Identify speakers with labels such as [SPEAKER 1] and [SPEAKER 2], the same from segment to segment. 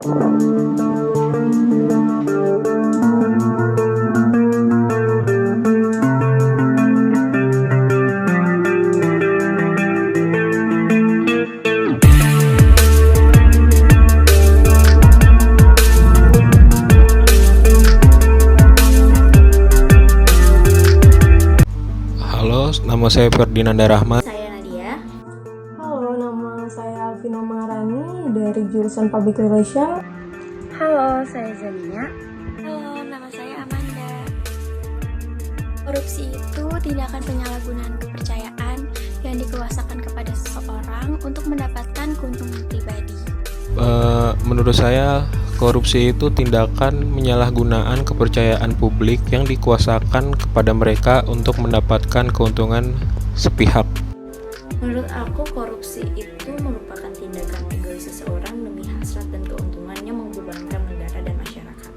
[SPEAKER 1] Halo, nama saya Ferdinanda Rahmat.
[SPEAKER 2] Saya Nadia.
[SPEAKER 3] Halo, nama saya Alvina Maharani dari jurusan Public Relation.
[SPEAKER 4] Halo, saya Zania.
[SPEAKER 5] Halo, nama saya Amanda. Korupsi itu tindakan penyalahgunaan kepercayaan yang dikuasakan kepada seseorang untuk mendapatkan keuntungan pribadi.
[SPEAKER 1] Menurut saya, korupsi itu tindakan penyalahgunaan kepercayaan publik yang dikuasakan kepada mereka untuk mendapatkan keuntungan sepihak.
[SPEAKER 2] Menurut aku, korupsi itu merupakan tindakan egois seseorang demi hasrat dan keuntungannya membebankan negara dan masyarakat.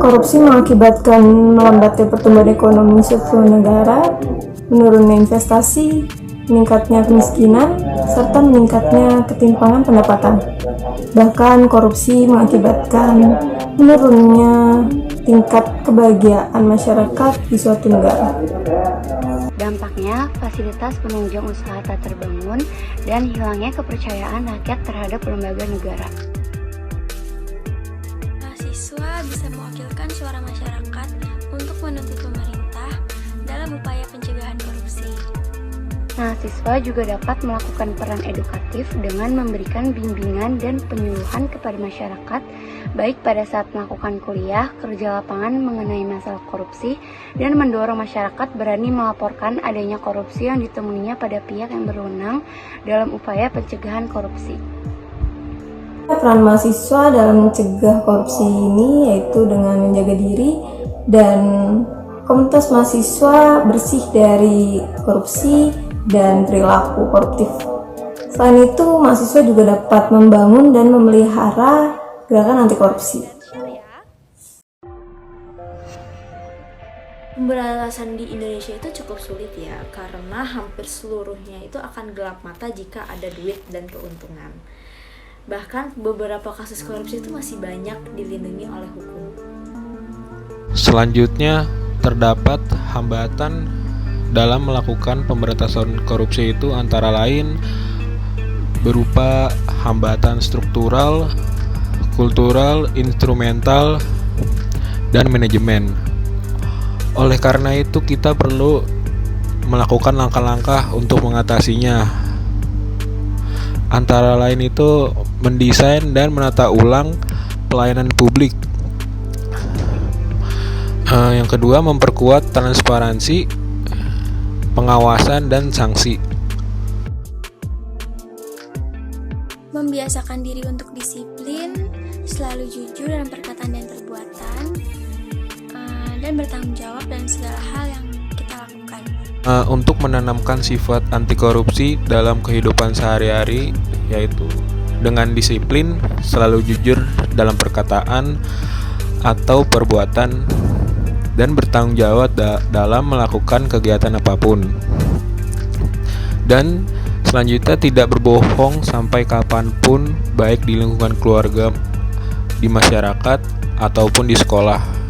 [SPEAKER 3] Korupsi mengakibatkan melambatnya pertumbuhan ekonomi suatu negara, menurunnya investasi, meningkatnya kemiskinan, serta meningkatnya ketimpangan pendapatan. Bahkan korupsi mengakibatkan menurunnya tingkat kebahagiaan masyarakat di suatu negara.
[SPEAKER 4] Dampaknya, fasilitas penunjang usaha tak terbangun dan hilangnya kepercayaan rakyat terhadap lembaga negara.
[SPEAKER 5] Mahasiswa bisa mewakilkan suara masyarakat untuk menuntut pemerintah dalam upaya pencegahan korupsi.
[SPEAKER 4] Mahasiswa juga dapat melakukan peran edukatif dengan memberikan bimbingan dan penyuluhan kepada masyarakat, baik pada saat melakukan kuliah, kerja lapangan mengenai masalah korupsi, dan mendorong masyarakat berani melaporkan adanya korupsi yang ditemuinya pada pihak yang berwenang dalam upaya pencegahan korupsi.
[SPEAKER 3] Peran mahasiswa dalam mencegah korupsi ini yaitu dengan menjaga diri dan komunitas mahasiswa bersih dari korupsi dan perilaku koruptif. Selain itu, mahasiswa juga dapat membangun dan memelihara gerakan anti korupsi.
[SPEAKER 2] Pemberantasan di Indonesia itu cukup sulit ya, karena hampir seluruhnya itu akan gelap mata jika ada duit dan keuntungan. Bahkan beberapa kasus korupsi itu masih banyak dilindungi oleh hukum.
[SPEAKER 1] Selanjutnya, terdapat hambatan dalam melakukan pemberantasan korupsi itu antara lain berupa hambatan struktural, kultural, instrumental, dan manajemen. Oleh karena itu, kita perlu melakukan langkah-langkah untuk mengatasinya. Antara lain itu mendesain dan menata ulang pelayanan publik. Yang kedua, memperkuat transparansi, pengawasan, dan sanksi.
[SPEAKER 5] Membiasakan diri untuk disiplin, selalu jujur dalam perkataan dan perbuatan, dan bertanggung jawab dalam segala hal yang kita lakukan.
[SPEAKER 1] Untuk menanamkan sifat anti korupsi dalam kehidupan sehari-hari, yaitu dengan disiplin, selalu jujur dalam perkataan atau perbuatan, dan bertanggung jawab dalam melakukan kegiatan apapun. Dan selanjutnya, tidak berbohong sampai kapanpun, baik di lingkungan keluarga, di masyarakat, ataupun di sekolah.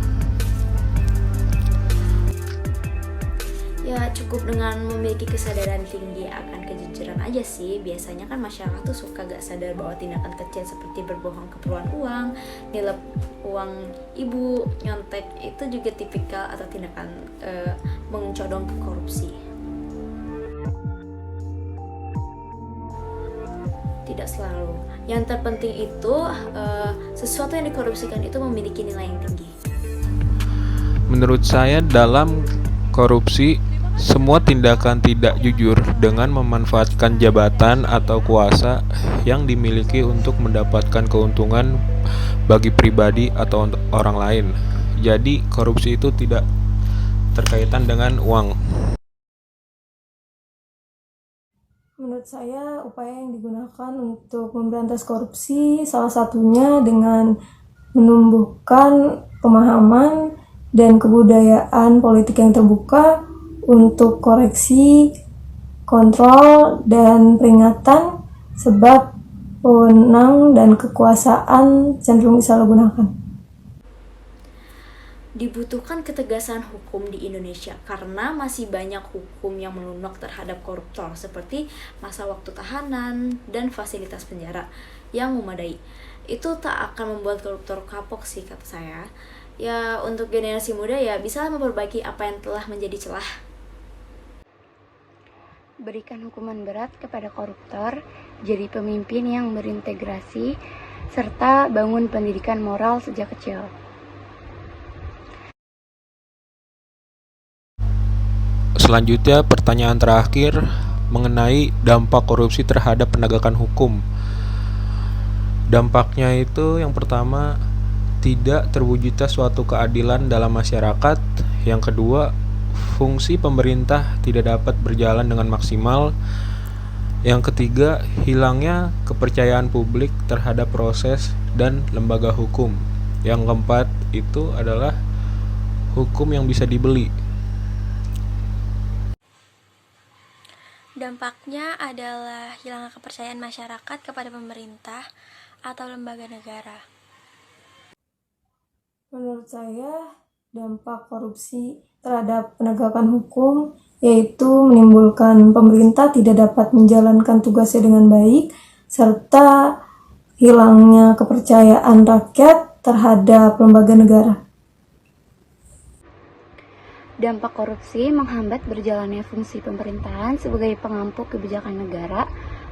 [SPEAKER 2] Ya, cukup dengan memiliki kesadaran tinggi akan kejujuran aja sih. Biasanya kan masyarakat tuh suka gak sadar bahwa tindakan kecil seperti berbohong keperluan uang, nilep uang ibu, nyontek itu juga tipikal atau tindakan mencodong ke korupsi. Tidak selalu. Yang terpenting itu sesuatu yang dikorupsikan itu memiliki nilai yang tinggi.
[SPEAKER 1] Menurut saya, dalam korupsi, semua tindakan tidak jujur dengan memanfaatkan jabatan atau kuasa yang dimiliki untuk mendapatkan keuntungan bagi pribadi atau orang lain. Jadi, korupsi itu tidak terkaitan dengan uang.
[SPEAKER 3] Menurut saya, upaya yang digunakan untuk memberantas korupsi salah satunya dengan menumbuhkan pemahaman dan kebudayaan politik yang terbuka untuk koreksi, kontrol, dan peringatan, sebab wewenang dan kekuasaan cenderung disalahgunakan.
[SPEAKER 2] Dibutuhkan ketegasan hukum di Indonesia karena masih banyak hukum yang melunak terhadap koruptor seperti masa waktu tahanan dan fasilitas penjara yang memadai. Itu tak akan membuat koruptor kapok sih kata saya. Ya untuk generasi muda ya bisa memperbaiki apa yang telah menjadi celah.
[SPEAKER 4] Berikan hukuman berat kepada koruptor, jadi pemimpin yang berintegrasi, serta bangun pendidikan moral sejak kecil.
[SPEAKER 1] Selanjutnya, pertanyaan terakhir mengenai dampak korupsi terhadap penegakan hukum. Dampaknya itu yang pertama, tidak terwujudnya suatu keadilan dalam masyarakat. Yang kedua, fungsi pemerintah tidak dapat berjalan dengan maksimal. Yang ketiga, hilangnya kepercayaan publik terhadap proses dan lembaga hukum. Yang keempat itu adalah hukum yang bisa dibeli.
[SPEAKER 5] Dampaknya adalah hilangnya kepercayaan masyarakat kepada pemerintah atau lembaga negara.
[SPEAKER 3] Menurut saya, dampak korupsi terhadap penegakan hukum yaitu menimbulkan pemerintah tidak dapat menjalankan tugasnya dengan baik, serta hilangnya kepercayaan rakyat terhadap lembaga negara.
[SPEAKER 4] Dampak korupsi menghambat berjalannya fungsi pemerintahan sebagai pengampu kebijakan negara.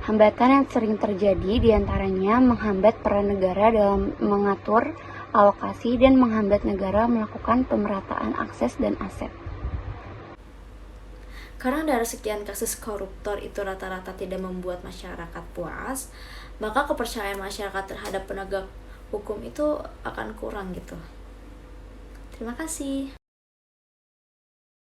[SPEAKER 4] Hambatan yang sering terjadi diantaranya menghambat peran negara dalam mengatur alokasi dan menghambat negara melakukan pemerataan akses dan aset.
[SPEAKER 2] Karena dari sekian kasus koruptor itu rata-rata tidak membuat masyarakat puas, maka kepercayaan masyarakat terhadap penegak hukum itu akan kurang gitu. Terima kasih.